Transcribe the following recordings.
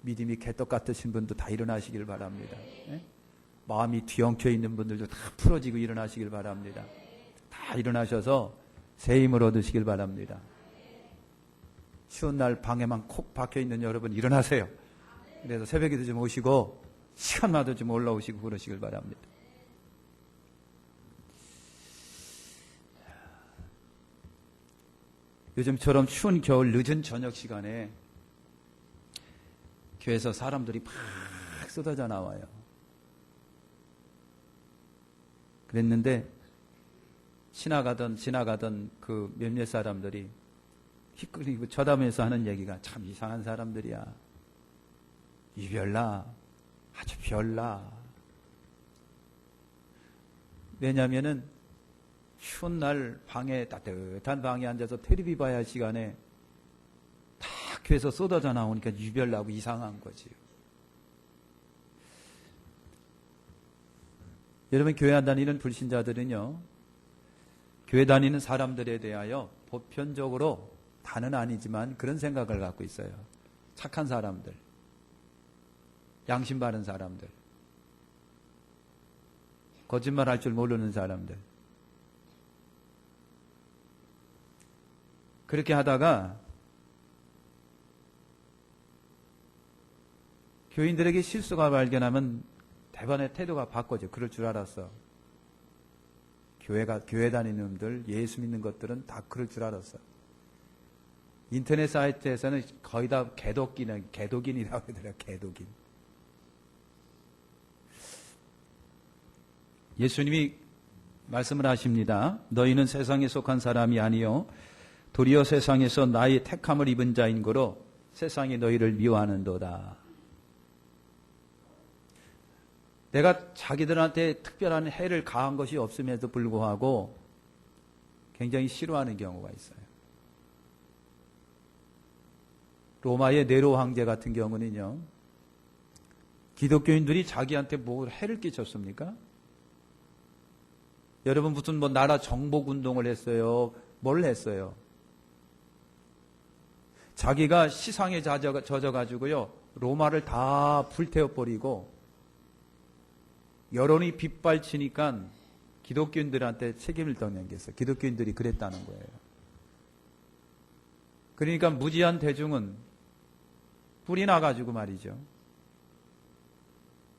믿음이 개떡 같으신 분도 다 일어나시길 바랍니다. 예? 마음이 뒤엉켜 있는 분들도 다 풀어지고 일어나시길 바랍니다. 다 일어나셔서 새 힘을 얻으시길 바랍니다. 추운 날 방에만 콕 박혀 있는 여러분 일어나세요. 그래서 새벽에도 좀 오시고 시간마다 좀 올라오시고 그러시길 바랍니다. 요즘처럼 추운 겨울 늦은 저녁 시간에 교회에서 사람들이 막 쏟아져 나와요. 그랬는데 지나가던 그 몇몇 사람들이 휘끌리고 쳐다보면서 하는 얘기가 참 이상한 사람들이야. 이별나, 아주 별나. 왜냐하면은 추운 날 방에 따뜻한 방에 앉아서 텔레비 봐야 할 시간에 다 교회에서 쏟아져 나오니까 유별나고 이상한 거지요. 여러분 교회 다니는 불신자들은요, 교회 다니는 사람들에 대하여 보편적으로 다는 아니지만 그런 생각을 갖고 있어요. 착한 사람들, 양심 바른 사람들, 거짓말할 줄 모르는 사람들. 그렇게 하다가 교인들에게 실수가 발견하면 대반의 태도가 바꿔져. 그럴 줄 알았어. 교회 다니는 놈들, 예수 믿는 것들은 다 그럴 줄 알았어. 인터넷 사이트에서는 거의 다 개독인이라고 하더라고요. 개독인. 예수님이 말씀을 하십니다. 너희는 세상에 속한 사람이 아니요 도리어 세상에서 나의 택함을 입은 자인 거로 세상이 너희를 미워하는도다. 내가 자기들한테 특별한 해를 가한 것이 없음에도 불구하고 굉장히 싫어하는 경우가 있어요. 로마의 네로 황제 같은 경우는요, 기독교인들이 자기한테 뭐 해를 끼쳤습니까? 여러분 무슨 나라 정복 운동을 했어요? 뭘 했어요? 자기가 시상에 젖어가지고요, 로마를 다 불태워버리고 여론이 빗발치니까 기독교인들한테 책임을 떠넘겼어요. 기독교인들이 그랬다는 거예요. 그러니까 무지한 대중은 뿔이 나가지고 말이죠.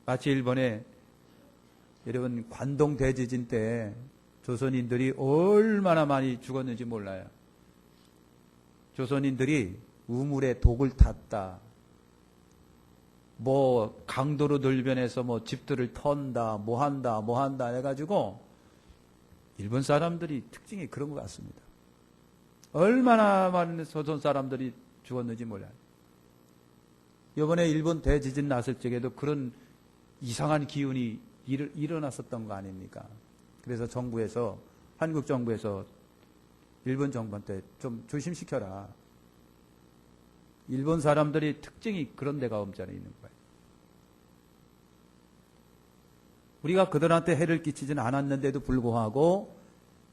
마치 일본에 여러분 관동 대지진 때 조선인들이 얼마나 많이 죽었는지 몰라요. 조선인들이 우물에 독을 탔다, 강도로 돌변해서 집들을 턴다, 뭐 한다 해가지고 일본 사람들이 특징이 그런 것 같습니다. 얼마나 많은 조선 사람들이 죽었는지 몰라요. 이번에 일본 대지진 났을 적에도 그런 이상한 기운이 일어났었던 거 아닙니까? 그래서 한국 정부에서 일본 정부한테 좀 조심시켜라. 일본 사람들이 특징이 그런 데가 없잖아요, 있는 거예요. 우리가 그들한테 해를 끼치지는 않았는데도 불구하고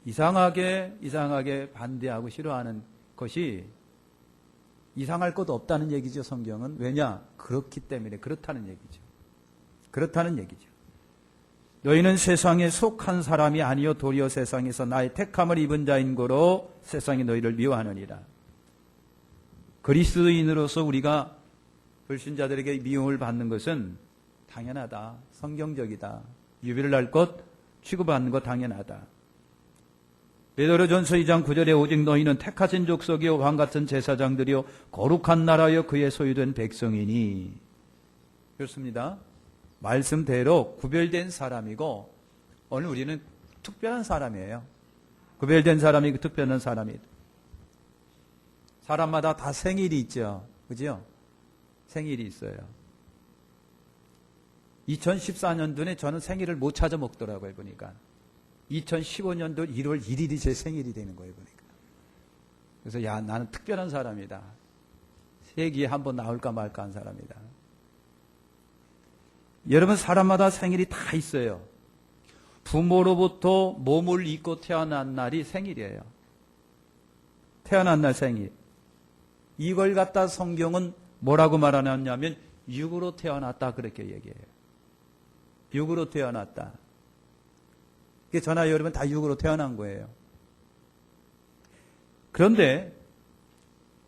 이상하게 반대하고 싫어하는 것이 이상할 것 없다는 얘기죠, 성경은. 왜냐? 그렇기 때문에 그렇다는 얘기죠. 너희는 세상에 속한 사람이 아니요 도리어 세상에서 나의 택함을 입은 자인 거로 세상이 너희를 미워하느니라. 그리스도인으로서 우리가 불신자들에게 미움을 받는 것은 당연하다, 성경적이다, 유비를 할 것, 취급받는 것 당연하다. 베드로전서 2장 9절에 오직 너희는 택하신 족속이요 왕같은 제사장들이요 거룩한 나라여 그의 소유된 백성이니. 그렇습니다. 말씀대로 구별된 사람이고 오늘 우리는 특별한 사람이에요. 구별된 사람이고 특별한 사람이다. 사람마다 다 생일이 있죠. 그죠? 생일이 있어요. 2014년도에 저는 생일을 못 찾아 먹더라고요, 보니까. 2015년도 1월 1일이 제 생일이 되는 거예요, 보니까. 그래서 나는 특별한 사람이다. 세기에 한번 나올까 말까 한 사람이다. 여러분, 사람마다 생일이 다 있어요. 부모로부터 몸을 입고 태어난 날이 생일이에요. 태어난 날 생일. 이걸 갖다 성경은 뭐라고 말하냐면 육으로 태어났다 그렇게 얘기해요. 육으로 태어났다. 저나 여러분 다 육으로 태어난 거예요. 그런데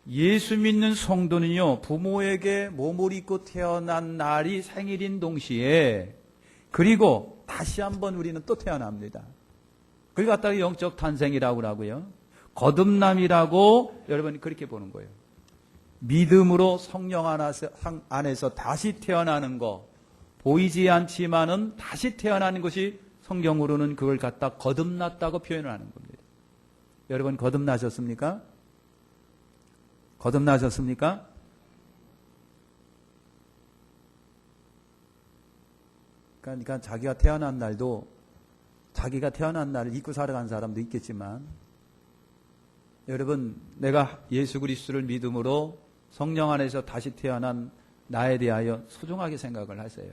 예수 믿는 성도는요, 부모에게 몸을 입고 태어난 날이 생일인 동시에, 그리고 다시 한번 우리는 또 태어납니다. 그걸 갖다가 영적 탄생이라고 하고요. 거듭남이라고 여러분 그렇게 보는 거예요. 믿음으로 성령 안에서 다시 태어나는 거, 보이지 않지만은 다시 태어나는 것이 성경으로는 그걸 갖다 거듭났다고 표현을 하는 겁니다. 여러분 거듭나셨습니까? 거듭나셨습니까? 그러니까 자기가 태어난 날도 자기가 태어난 날을 잊고 살아간 사람도 있겠지만, 여러분 내가 예수 그리스도를 믿음으로 성령 안에서 다시 태어난 나에 대하여 소중하게 생각을 하세요.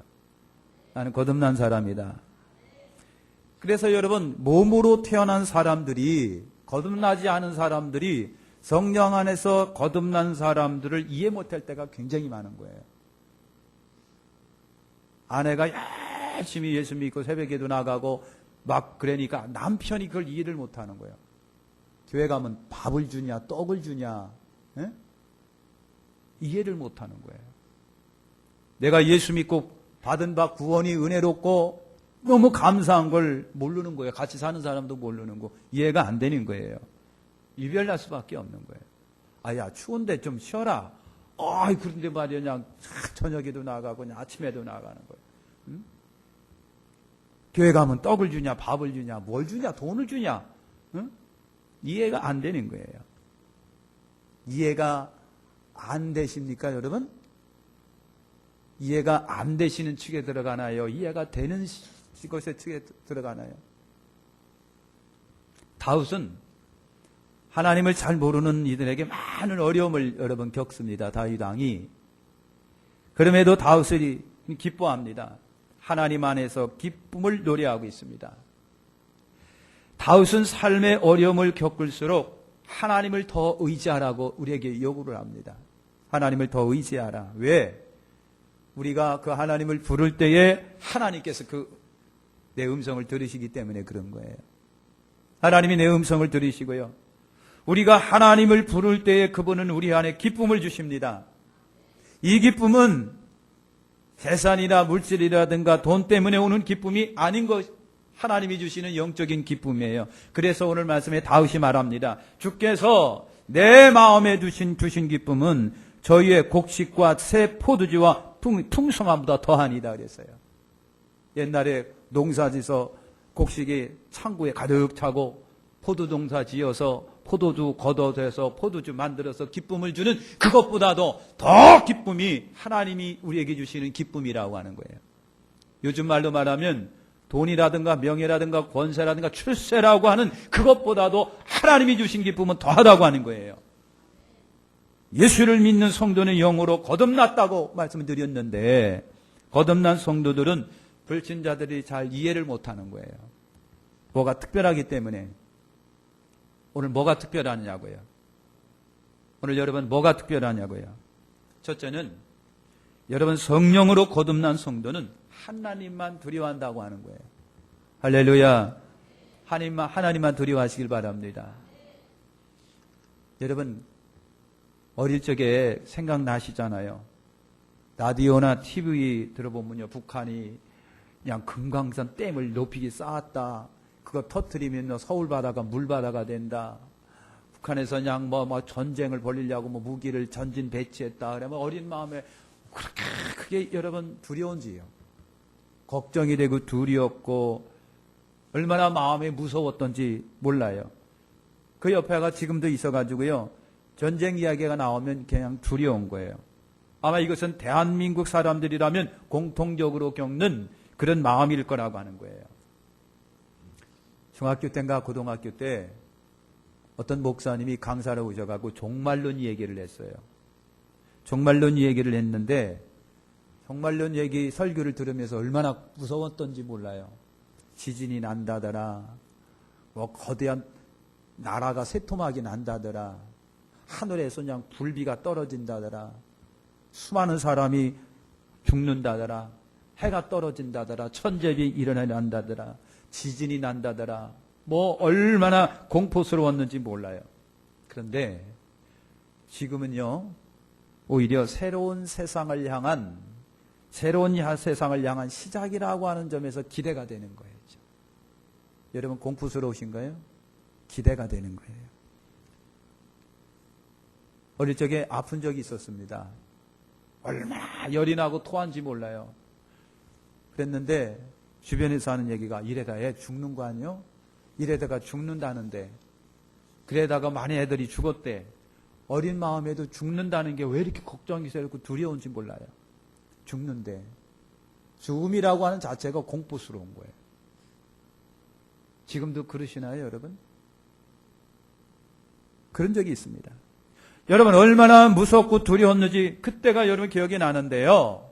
나는 거듭난 사람이다. 그래서 여러분 몸으로 태어난 사람들이, 거듭나지 않은 사람들이 성령 안에서 거듭난 사람들을 이해 못할 때가 굉장히 많은 거예요. 아내가 열심히 예수 믿고 새벽에도 나가고 막 그러니까 남편이 그걸 이해를 못하는 거예요. 교회 가면 밥을 주냐 떡을 주냐, 에? 이해를 못하는 거예요. 내가 예수 믿고 받은 바 구원이 은혜롭고 너무 감사한 걸 모르는 거예요. 같이 사는 사람도 모르는 거, 이해가 안 되는 거예요. 이별날 수밖에 없는 거예요. 아야 추운데 좀 쉬어라. 그런데 말이야 그냥 저녁에도 나가고 그냥 아침에도 나가는 거예요. 응? 교회 가면 떡을 주냐 밥을 주냐 뭘 주냐 돈을 주냐, 응? 이해가 안 되는 거예요. 이해가 안 되십니까 여러분? 이해가 안 되시는 측에 들어가나요? 이해가 되는 것의 측에 들어가나요? 다윗은 하나님을 잘 모르는 이들에게 많은 어려움을 여러분 겪습니다. 다윗 왕이. 그럼에도 다윗이 기뻐합니다. 하나님 안에서 기쁨을 노래하고 있습니다. 다윗은 삶의 어려움을 겪을수록 하나님을 더 의지하라고 우리에게 요구를 합니다. 하나님을 더 의지하라. 왜? 우리가 그 하나님을 부를 때에 하나님께서 내 음성을 들으시기 때문에 그런 거예요. 하나님이 내 음성을 들으시고요. 우리가 하나님을 부를 때에 그분은 우리 안에 기쁨을 주십니다. 이 기쁨은 재산이나 물질이라든가 돈 때문에 오는 기쁨이 아닌 것, 하나님이 주시는 영적인 기쁨이에요. 그래서 오늘 말씀에 다윗이 말합니다. 주께서 내 마음에 주신 기쁨은 저희의 곡식과 새 포도주와 풍성함보다 더하니다 그랬어요. 옛날에 농사지서 곡식이 창고에 가득 차고 포도 농사 지어서 포도주 걷어내서 포도주 만들어서 기쁨을 주는 그것보다도 더 기쁨이 하나님이 우리에게 주시는 기쁨이라고 하는 거예요. 요즘 말로 말하면 돈이라든가 명예라든가 권세라든가 출세라고 하는 그것보다도 하나님이 주신 기쁨은 더하다고 하는 거예요. 예수를 믿는 성도는 영으로 거듭났다고 말씀을 드렸는데, 거듭난 성도들은 불신자들이 잘 이해를 못하는 거예요. 뭐가 특별하기 때문에. 오늘 뭐가 특별하냐고요. 오늘 여러분 뭐가 특별하냐고요. 첫째는 여러분 성령으로 거듭난 성도는 하나님만 두려워한다고 하는 거예요. 할렐루야. 하나님만 두려워하시길 바랍니다. 여러분 어릴 적에 생각나시잖아요. 라디오나 TV 들어보면요, 북한이 그냥 금강산 댐을 높이게 쌓았다. 그거 터뜨리면 서울 바다가 물바다가 된다. 북한에서 그냥 뭐 전쟁을 벌이려고 무기를 전진 배치했다. 그러면 어린 마음에 그렇게 그게 여러분 두려운지요. 걱정이 되고 두렵고 얼마나 마음이 무서웠던지 몰라요. 그 옆에가 지금도 있어가지고요. 전쟁 이야기가 나오면 그냥 두려운 거예요. 아마 이것은 대한민국 사람들이라면 공통적으로 겪는 그런 마음일 거라고 하는 거예요. 중학교 때인가 고등학교 때 어떤 목사님이 강사로 오셔가지고 종말론 얘기를 했어요. 종말론 얘기를 했는데 종말론 얘기 설교를 들으면서 얼마나 무서웠던지 몰라요. 지진이 난다더라. 뭐 거대한 나라가 새토막이 난다더라. 하늘에서 그냥 불비가 떨어진다더라. 수많은 사람이 죽는다더라, 해가 떨어진다더라, 천재비 일어난다더라, 지진이 난다더라, 뭐 얼마나 공포스러웠는지 몰라요. 그런데 지금은요, 오히려 새로운 세상을 향한 시작이라고 하는 점에서 기대가 되는 거예요. 여러분 공포스러우신가요? 기대가 되는 거예요. 어릴 적에 아픈 적이 있었습니다. 얼마나 열이 나고 토한지 몰라요. 그랬는데 주변에서 하는 얘기가 이래다 애 죽는 거 아니요? 이래다가 죽는다는데, 그래다가 많은 애들이 죽었대. 어린 마음에도 죽는다는 게 왜 이렇게 걱정이 새롭고 두려운지 몰라요. 죽는데 죽음이라고 하는 자체가 공포스러운 거예요. 지금도 그러시나요, 여러분? 그런 적이 있습니다. 여러분 얼마나 무섭고 두려웠는지 그때가 여러분 기억이 나는데요.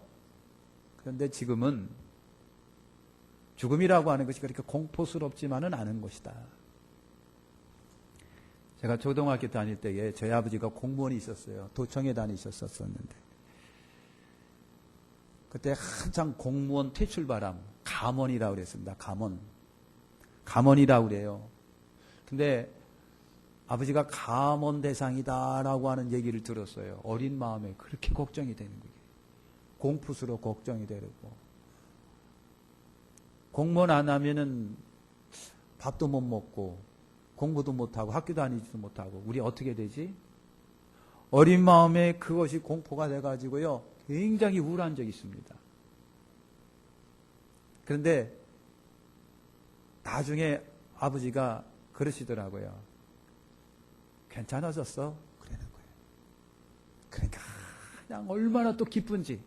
그런데 지금은 죽음이라고 하는 것이 그렇게 공포스럽지만은 않은 것이다. 제가 초등학교 다닐 때에 저희 아버지가 공무원이 있었어요. 도청에 다니셨었는데 그때 한창 공무원 퇴출바람, 감원이라고 그랬습니다. 감원이라고 그래요. 근데 아버지가 감원 대상이다라고 하는 얘기를 들었어요. 어린 마음에 그렇게 걱정이 되는 거예요. 공포스러워 걱정이 되고, 공무원 안 하면은 밥도 못 먹고 공부도 못하고 학교도 다니지도 못하고 우리 어떻게 되지? 어린 마음에 그것이 공포가 돼가지고요 굉장히 우울한 적이 있습니다. 그런데 나중에 아버지가 그러시더라고요. 괜찮아졌어? 그러는 거예요. 그러니까 그냥 얼마나 또 기쁜지.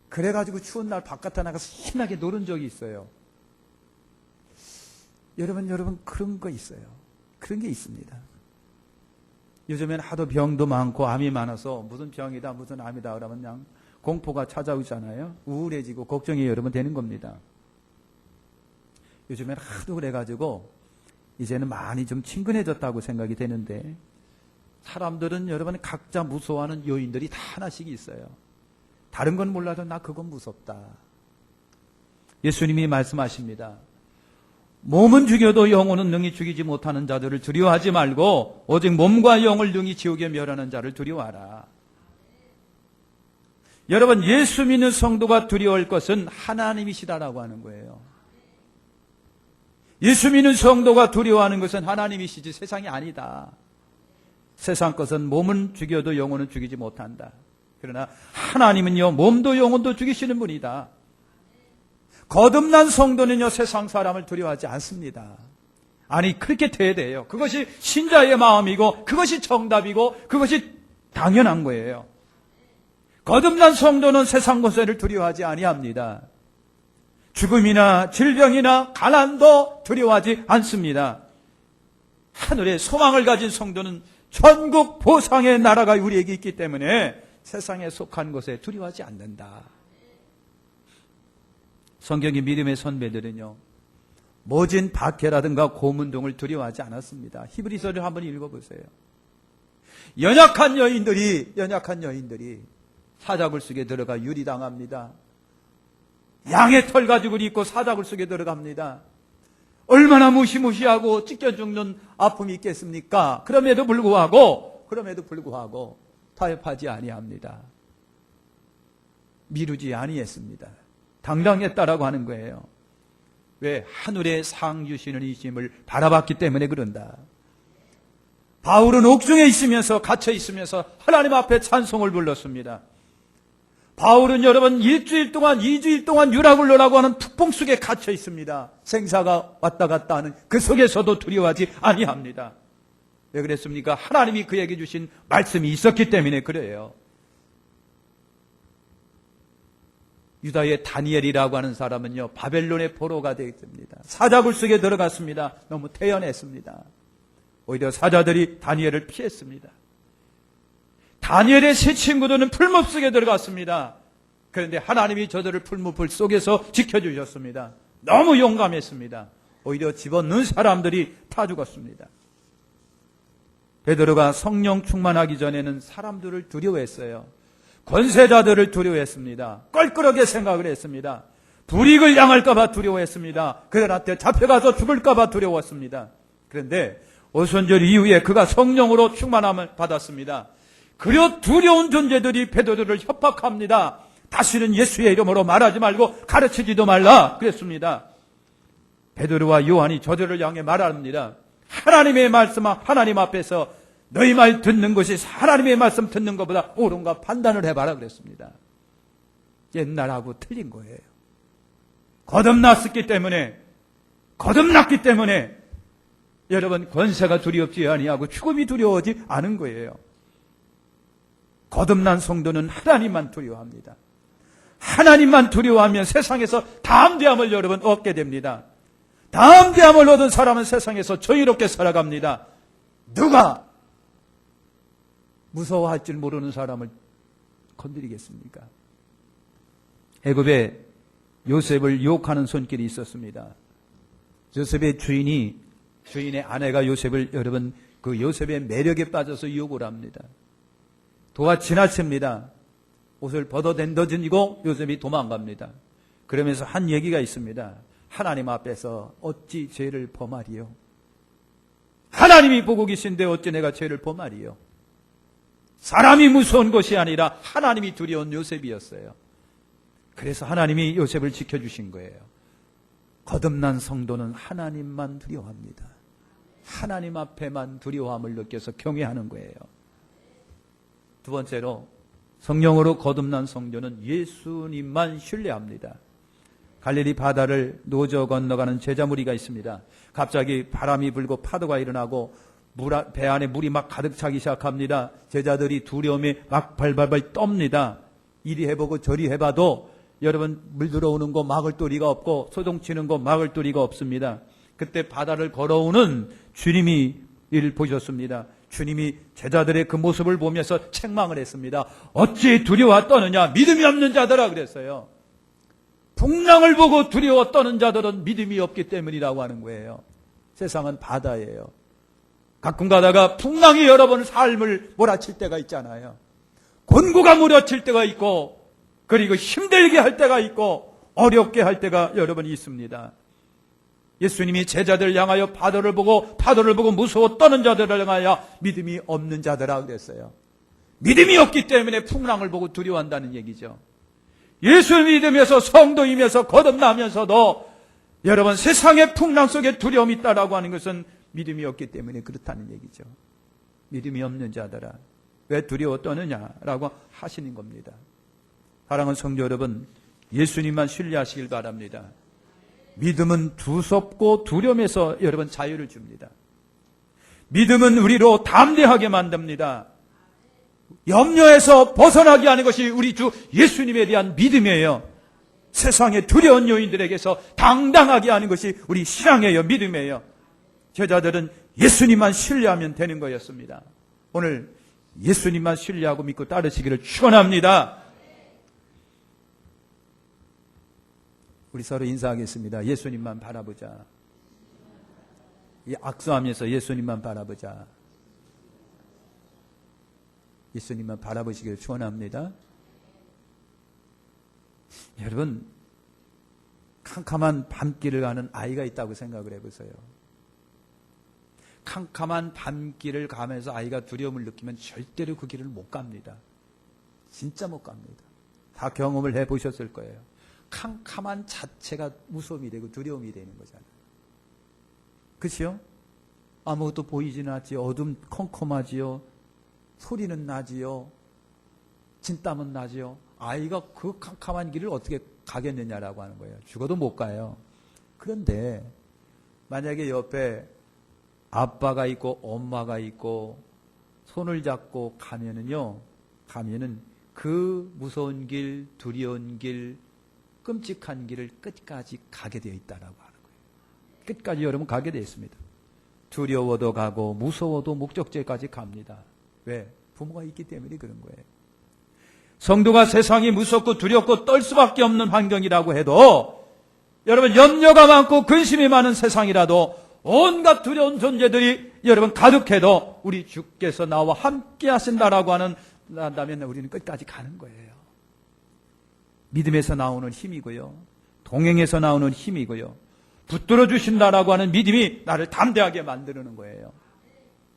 그래가지고 추운 날 바깥에 나가서 신나게 노는 적이 있어요. 여러분 그런 거 있어요. 그런 게 있습니다. 요즘엔 하도 병도 많고 암이 많아서 무슨 병이다 무슨 암이다 그러면 그냥 공포가 찾아오잖아요. 우울해지고 걱정이 여러분 되는 겁니다. 요즘엔 하도 그래가지고 이제는 많이 좀 친근해졌다고 생각이 되는데, 사람들은 여러분 각자 무서워하는 요인들이 다 하나씩 있어요. 다른 건 몰라도 나 그건 무섭다. 예수님이 말씀하십니다. 몸은 죽여도 영혼은 능히 죽이지 못하는 자들을 두려워하지 말고 오직 몸과 영을 능히 지옥에 멸하는 자를 두려워하라. 여러분 예수 믿는 성도가 두려워할 것은 하나님이시다라고 하는 거예요. 예수 믿는 성도가 두려워하는 것은 하나님이시지 세상이 아니다. 세상 것은 몸은 죽여도 영혼은 죽이지 못한다. 그러나 하나님은요 몸도 영혼도 죽이시는 분이다. 거듭난 성도는요 세상 사람을 두려워하지 않습니다. 아니 그렇게 돼야 돼요. 그것이 신자의 마음이고 그것이 정답이고 그것이 당연한 거예요. 거듭난 성도는 세상 것을 두려워하지 아니합니다. 죽음이나 질병이나 가난도 두려워하지 않습니다. 하늘의 소망을 가진 성도는 천국 보상의 나라가 우리에게 있기 때문에 세상에 속한 것에 두려워하지 않는다. 성경의 믿음의 선배들은요 모진 박해라든가 고문 등을 두려워하지 않았습니다. 히브리서를 한번 읽어보세요. 연약한 여인들이 사자굴 속에 들어가 유리당합니다. 양의 털 가죽을 입고 사자굴 속에 들어갑니다. 얼마나 무시무시하고 찢겨 죽는 아픔이 있겠습니까? 그럼에도 불구하고 타협하지 아니합니다. 미루지 아니했습니다. 당당했다라고 하는 거예요. 왜? 하늘의 상 주시는 이심을 바라봤기 때문에 그런다. 바울은 옥중에 있으면서 갇혀 있으면서 하나님 앞에 찬송을 불렀습니다. 바울은 여러분 1주일 동안 2주일 동안 유라굴로라고 하는 북풍 속에 갇혀 있습니다. 생사가 왔다 갔다 하는 그 속에서도 두려워하지 아니합니다. 왜 그랬습니까? 하나님이 그에게 주신 말씀이 있었기 때문에 그래요. 유다의 다니엘이라고 하는 사람은요 바벨론의 포로가 되었습니다. 사자굴 속에 들어갔습니다. 너무 태연했습니다. 오히려 사자들이 다니엘을 피했습니다. 다니엘의 세 친구들은 풀무 속에 들어갔습니다. 그런데 하나님이 저들을 풀무불 속에서 지켜주셨습니다. 너무 용감했습니다. 오히려 집어넣은 사람들이 다 죽었습니다. 베드로가 성령 충만하기 전에는 사람들을 두려워했어요. 권세자들을 두려워했습니다. 껄끄럽게 생각을 했습니다. 불이익을 당할까봐 두려워했습니다. 그들한테 잡혀가서 죽을까봐 두려웠습니다. 그런데 오순절 이후에 그가 성령으로 충만함을 받았습니다. 그려 두려운 존재들이 베드로를 협박합니다. 다시는 예수의 이름으로 말하지 말고 가르치지도 말라 그랬습니다. 베드로와 요한이 저들을 향해 말합니다. 하나님의 말씀, 하나님 앞에서 너희 말 듣는 것이 하나님의 말씀 듣는 것보다 옳은가 판단을 해봐라 그랬습니다. 옛날하고 틀린 거예요. 거듭났기 때문에 여러분 권세가 두렵지 아니하고 죽음이 두려워하지 않은 거예요. 거듭난 성도는 하나님만 두려워합니다. 하나님만 두려워하면 세상에서 담대함을 여러분 얻게 됩니다. 담대함을 얻은 사람은 세상에서 저희롭게 살아갑니다. 누가 무서워할 줄 모르는 사람을 건드리겠습니까? 애굽에 요셉을 유혹하는 손길이 있었습니다. 요셉의 주인의 아내가 요셉을 여러분 그 요셉의 매력에 빠져서 유혹을 합니다. 도가 지나칩니다. 옷을 벗어던지고 요셉이 도망갑니다. 그러면서 한 얘기가 있습니다. 하나님 앞에서 어찌 죄를 범하리요? 하나님이 보고 계신데 어찌 내가 죄를 범하리요? 사람이 무서운 것이 아니라 하나님이 두려운 요셉이었어요. 그래서 하나님이 요셉을 지켜주신 거예요. 거듭난 성도는 하나님만 두려워합니다. 하나님 앞에만 두려움을 느껴서 경외하는 거예요. 두 번째로 성령으로 거듭난 성도는 예수님만 신뢰합니다. 갈릴리 바다를 노저 건너가는 제자 무리가 있습니다. 갑자기 바람이 불고 파도가 일어나고 배 안에 물이 막 가득 차기 시작합니다. 제자들이 두려움에 막 발발발 떱니다. 이리 해보고 저리 해봐도 여러분 물 들어오는 거 막을 도리가 없고 소동치는 거 막을 도리가 없습니다. 그때 바다를 걸어오는 주님이 이를 보셨습니다. 주님이 제자들의 그 모습을 보면서 책망을 했습니다. 어찌 두려워 떠느냐 믿음이 없는 자들아 그랬어요. 풍랑을 보고 두려워 떠는 자들은 믿음이 없기 때문이라고 하는 거예요. 세상은 바다예요. 가끔 가다가 풍랑이 여러분 삶을 몰아칠 때가 있잖아요. 곤고가 몰아칠 때가 있고 그리고 힘들게 할 때가 있고 어렵게 할 때가 여러분 있습니다. 예수님이 제자들 향하여 파도를 보고 무서워 떠는 자들을 향하여 믿음이 없는 자들아 그랬어요. 믿음이 없기 때문에 풍랑을 보고 두려워한다는 얘기죠. 예수를 믿으면서 성도이면서 거듭나면서도 여러분 세상의 풍랑 속에 두려움이 있다라고 하는 것은 믿음이 없기 때문에 그렇다는 얘기죠. 믿음이 없는 자들아 왜 두려워 떠느냐라고 하시는 겁니다. 사랑하는 성도 여러분, 예수님만 신뢰하시길 바랍니다. 믿음은 두섭고 두려움에서 여러분 자유를 줍니다. 믿음은 우리로 담대하게 만듭니다. 염려에서 벗어나게 하는 것이 우리 주 예수님에 대한 믿음이에요. 세상의 두려운 요인들에게서 당당하게 하는 것이 우리 신앙이에요. 믿음이에요. 제자들은 예수님만 신뢰하면 되는 거였습니다. 오늘 예수님만 신뢰하고 믿고 따르시기를 축원합니다. 우리 서로 인사하겠습니다. 예수님만 바라보자. 이 악수하면서 예수님만 바라보자. 예수님만 바라보시기를 축원합니다. 여러분, 캄캄한 밤길을 가는 아이가 있다고 생각을 해보세요. 캄캄한 밤길을 가면서 아이가 두려움을 느끼면 절대로 그 길을 못 갑니다. 진짜 못 갑니다. 다 경험을 해보셨을 거예요. 캄캄한 자체가 무서움이 되고 두려움이 되는 거잖아요. 그렇죠? 아무것도 보이지는 않지요. 어둠 컴컴하지요. 소리는 나지요. 진땀은 나지요. 아이가 그 캄캄한 길을 어떻게 가겠느냐라고 하는 거예요. 죽어도 못 가요. 그런데 만약에 옆에 아빠가 있고 엄마가 있고 손을 잡고 가면은 그 무서운 길, 두려운 길, 끔찍한 길을 끝까지 가게 되어 있다라고 하는 거예요. 끝까지 여러분 가게 되어 있습니다. 두려워도 가고 무서워도 목적지까지 갑니다. 왜? 부모가 있기 때문에 그런 거예요. 성도가 세상이 무섭고 두렵고 떨 수밖에 없는 환경이라고 해도 여러분 염려가 많고 근심이 많은 세상이라도 온갖 두려운 존재들이 여러분 가득해도 우리 주께서 나와 함께 하신다라고 하는 난다면 우리는 끝까지 가는 거예요. 믿음에서 나오는 힘이고요. 동행에서 나오는 힘이고요. 붙들어 주신다라고 하는 믿음이 나를 담대하게 만드는 거예요.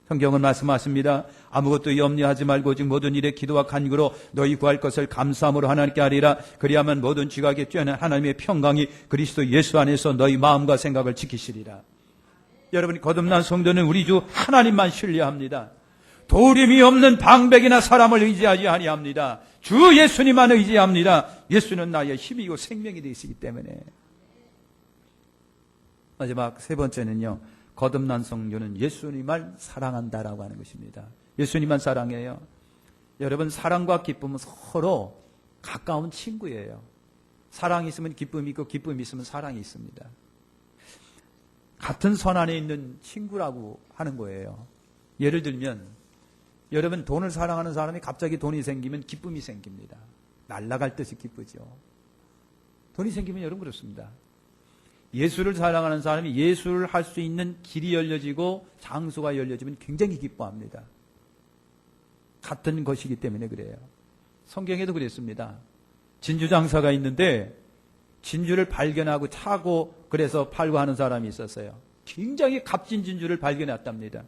성경은 말씀하십니다. 아무것도 염려하지 말고 오직 모든 일에 기도와 간구로 너희 구할 것을 감사함으로 하나님께 하리라. 그리하면 모든 지각에 뛰어난 하나님의 평강이 그리스도 예수 안에서 너희 마음과 생각을 지키시리라. 여러분, 거듭난 성도는 우리 주 하나님만 신뢰합니다. 도림이 없는 방백이나 사람을 의지하지 아니합니다. 주 예수님만 의지합니다. 예수는 나의 힘이고 생명이 되시기 때문에. 마지막 세 번째는요, 거듭난 성도는 예수님만 사랑한다라고 하는 것입니다. 예수님만 사랑해요. 여러분, 사랑과 기쁨은 서로 가까운 친구예요. 사랑이 있으면 기쁨이 있고 기쁨이 있으면 사랑이 있습니다. 같은 선 안에 있는 친구라고 하는 거예요. 예를 들면 여러분, 돈을 사랑하는 사람이 갑자기 돈이 생기면 기쁨이 생깁니다. 날아갈 듯이 기쁘죠. 돈이 생기면 여러분 그렇습니다. 예수를 사랑하는 사람이 예수를 할 수 있는 길이 열려지고 장소가 열려지면 굉장히 기뻐합니다. 같은 것이기 때문에 그래요. 성경에도 그랬습니다. 진주 장사가 있는데 진주를 발견하고 차고 그래서 팔고 하는 사람이 있었어요. 굉장히 값진 진주를 발견했답니다.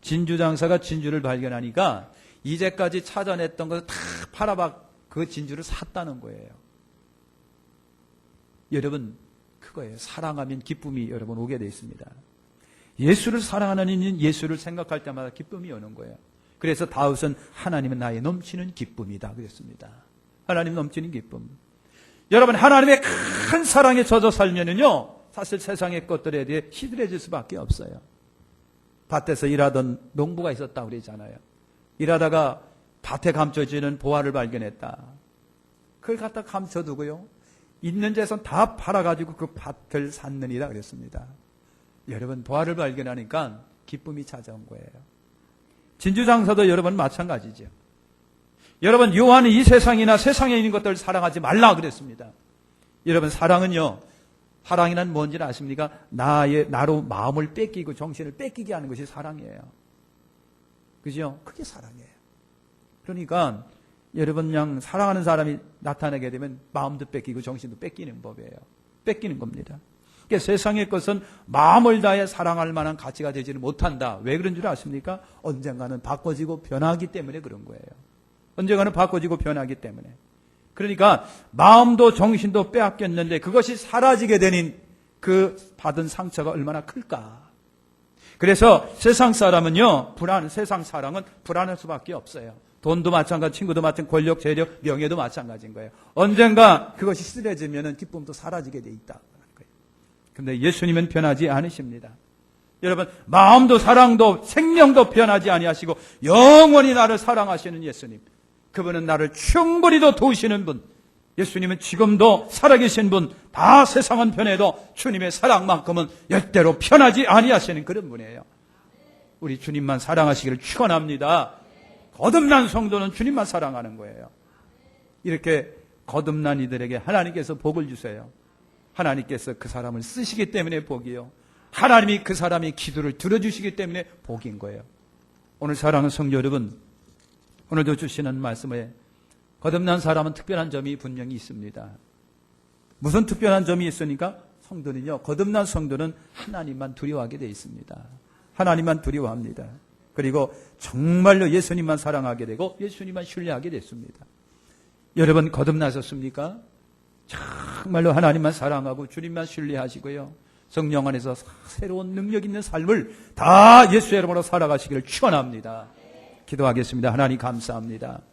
진주 장사가 진주를 발견하니까 이제까지 찾아냈던 것을 다 팔아봐 그 진주를 샀다는 거예요. 여러분, 그거예요. 사랑하면 기쁨이 여러분 오게 되어 있습니다. 예수를 사랑하는 이는 예수를 생각할 때마다 기쁨이 오는 거예요. 그래서 다윗은 하나님은 나의 넘치는 기쁨이다 그랬습니다. 하나님 넘치는 기쁨. 여러분, 하나님의 큰 사랑에 젖어 살면은요, 사실 세상의 것들에 대해 시들해질 수밖에 없어요. 밭에서 일하던 농부가 있었다고 그러잖아요. 일하다가 밭에 감춰지는 보화를 발견했다. 그걸 갖다 감춰두고요, 있는 재산 다 팔아가지고 그 밭을 샀느니라 그랬습니다. 여러분, 보화를 발견하니까 기쁨이 찾아온 거예요. 진주장사도 여러분 마찬가지죠. 여러분, 요한은 이 세상이나 세상에 있는 것들을 사랑하지 말라 그랬습니다. 여러분, 사랑은요, 사랑이란 뭔지 아십니까? 나로 마음을 뺏기고 정신을 뺏기게 하는 것이 사랑이에요. 그죠? 그게 사랑이에요. 그러니까 여러분, 그냥 사랑하는 사람이 나타나게 되면 마음도 뺏기고 정신도 뺏기는 법이에요. 뺏기는 겁니다. 그러니까 세상의 것은 마음을 다해 사랑할 만한 가치가 되지는 못한다. 왜 그런 줄 아십니까? 언젠가는 바꿔지고 변하기 때문에 그런 거예요. 언젠가는 바꿔지고 변하기 때문에. 그러니까 마음도 정신도 빼앗겼는데 그것이 사라지게 되는 그 받은 상처가 얼마나 클까. 그래서 세상 사람은요, 세상 사랑은 불안할 수밖에 없어요. 돈도 마찬가지, 친구도 마찬가지, 권력, 재력, 명예도 마찬가지인 거예요. 언젠가 그것이 쓰러지면 기쁨도 사라지게 돼 있다. 그런데 예수님은 변하지 않으십니다. 여러분, 마음도 사랑도 생명도 변하지 아니하시고 영원히 나를 사랑하시는 예수님. 그분은 나를 충분히도 도우시는 분. 예수님은 지금도 살아계신 분. 다 세상은 변해도 주님의 사랑만큼은 절대로 변하지 아니하시는 그런 분이에요. 우리 주님만 사랑하시기를 축원합니다. 거듭난 성도는 주님만 사랑하는 거예요. 이렇게 거듭난 이들에게 하나님께서 복을 주세요. 하나님께서 그 사람을 쓰시기 때문에 복이요, 하나님이 그 사람의 기도를 들어주시기 때문에 복인 거예요. 오늘 사랑하는 성도 여러분, 오늘도 주시는 말씀에 거듭난 사람은 특별한 점이 분명히 있습니다. 무슨 특별한 점이 있으니까? 성도는요, 거듭난 성도는 하나님만 두려워하게 되어 있습니다. 하나님만 두려워합니다. 그리고 정말로 예수님만 사랑하게 되고 예수님만 신뢰하게 됐습니다. 여러분, 거듭나셨습니까? 정말로 하나님만 사랑하고 주님만 신뢰하시고요, 성령 안에서 새로운 능력 있는 삶을 다 예수의 이름으로 살아가시기를 축원합니다. 기도하겠습니다. 하나님 감사합니다.